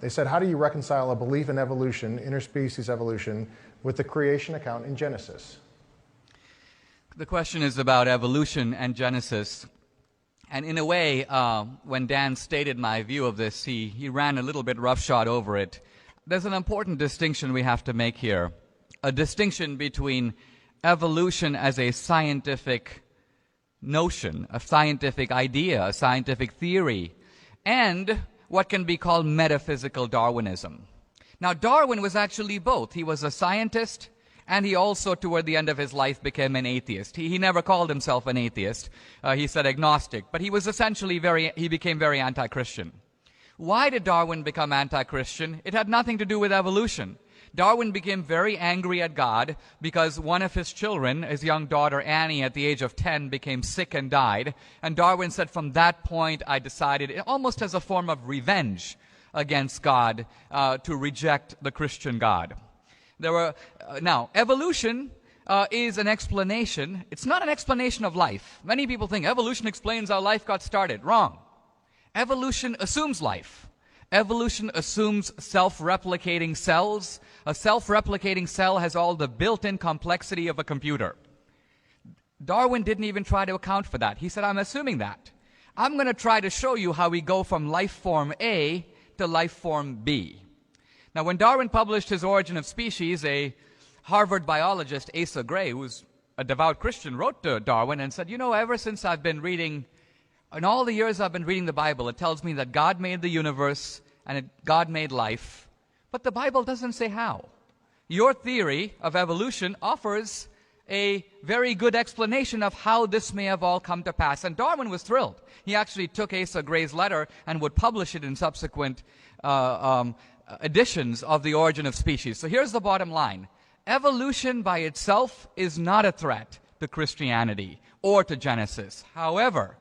They said, how do you reconcile a belief in evolution, interspecies evolution, with the creation account in Genesis? The question is about evolution and Genesis. And in a way, when Dan stated my view of this, he ran a little bit roughshod over it. There's an important distinction we have to make here. A distinction between evolution as a scientific notion, a scientific idea, a scientific theory, and what can be called metaphysical Darwinism. Now, Darwin was actually both. He was a scientist, and he also, toward the end of his life, became an atheist. He never called himself an atheist. He said agnostic. But he was essentially he became very anti-Christian. Why did Darwin become anti-Christian? It had nothing to do with evolution. Darwin became very angry at God because one of his children, his young daughter Annie, at the age of 10, became sick and died. And Darwin said, from that point, I decided, almost as a form of revenge against God, to reject the Christian God. Now, evolution is an explanation. It's not an explanation of life. Many people think evolution explains how life got started. Wrong. Evolution assumes life. Evolution assumes self-replicating cells. A self-replicating cell has all the built-in complexity of a computer. Darwin didn't even try to account for that. He said, I'm assuming that. I'm going to try to show you how we go from life form A to life form B. Now, when Darwin published his Origin of Species, a Harvard biologist, Asa Gray, who's a devout Christian, wrote to Darwin and said, ever since I've been reading, in all the years I've been reading the Bible, it tells me that God made the universe and God made life, but the Bible doesn't say how. Your theory of evolution offers a very good explanation of how this may have all come to pass. And Darwin was thrilled. He actually took Asa Gray's letter and would publish it in subsequent editions of the Origin of Species. So here's the bottom line. Evolution by itself is not a threat to Christianity or to Genesis. However,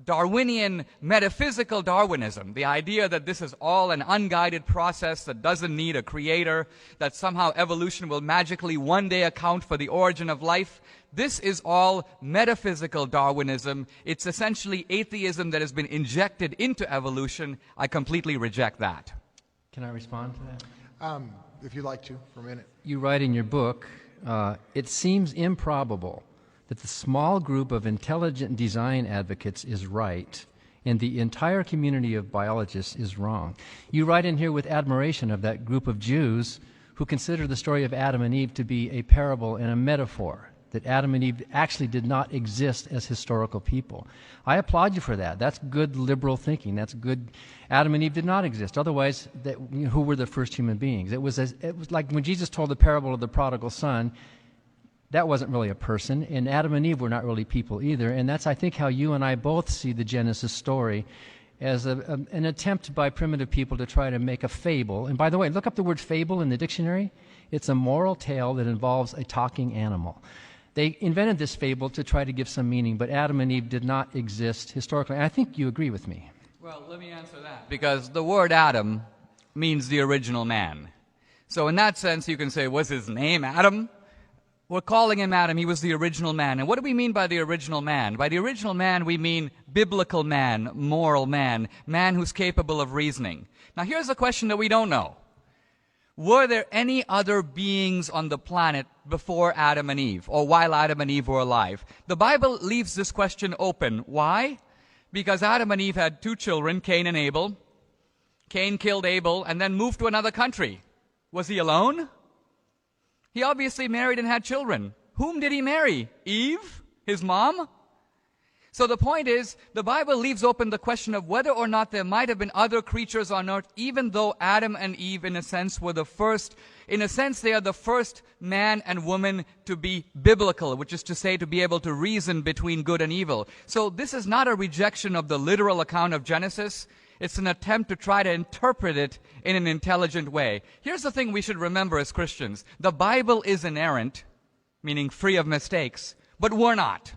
Darwinian metaphysical Darwinism, the idea that this is all an unguided process that doesn't need a creator, that somehow evolution will magically one day account for the origin of life, this is all metaphysical Darwinism. It's essentially atheism that has been injected into evolution. I completely reject that. Can I respond to that? If you'd like to, for a minute. You write in your book, it seems improbable that the small group of intelligent design advocates is right and the entire community of biologists is wrong. You write in here with admiration of that group of Jews who consider the story of Adam and Eve to be a parable and a metaphor, that Adam and Eve actually did not exist as historical people. I applaud you for that. That's good liberal thinking. That's good. Adam and Eve did not exist. Otherwise, who were the first human beings? It was like when Jesus told the parable of the prodigal son, that wasn't really a person, and Adam and Eve were not really people either. And that's, I think, how you and I both see the Genesis story, as an attempt by primitive people to try to make a fable. And by the way, look up the word fable in the dictionary. It's a moral tale that involves a talking animal. They invented this fable to try to give some meaning, but Adam and Eve did not exist historically. And I think you agree with me. Well, let me answer that. Because the word Adam means the original man. So in that sense, you can say, was his name Adam? We're calling him Adam. He was the original man. And what do we mean by the original man? By the original man, we mean biblical man, moral man, man who's capable of reasoning. Now, here's a question that we don't know. Were there any other beings on the planet before Adam and Eve, or while Adam and Eve were alive? The Bible leaves this question open. Why? Because Adam and Eve had two children, Cain and Abel. Cain killed Abel and then moved to another country. Was he alone? He obviously married and had children. Whom did he marry? Eve? His mom? So the point is, the Bible leaves open the question of whether or not there might have been other creatures on earth, even though Adam and Eve, in a sense, were the first. In a sense, they are the first man and woman to be biblical, which is to say, to be able to reason between good and evil. So this is not a rejection of the literal account of Genesis. It's an attempt to try to interpret it in an intelligent way. Here's the thing we should remember as Christians. The Bible is inerrant, meaning free of mistakes, but we're not.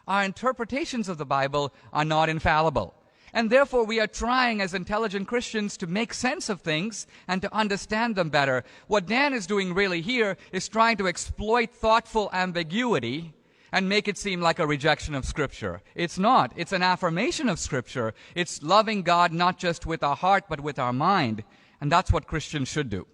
Our interpretations of the Bible are not infallible. And therefore, we are trying as intelligent Christians to make sense of things and to understand them better. What Dan is doing really here is trying to exploit thoughtful ambiguity and make it seem like a rejection of Scripture. It's not. It's an affirmation of Scripture. It's loving God not just with our heart, but with our mind. And that's what Christians should do.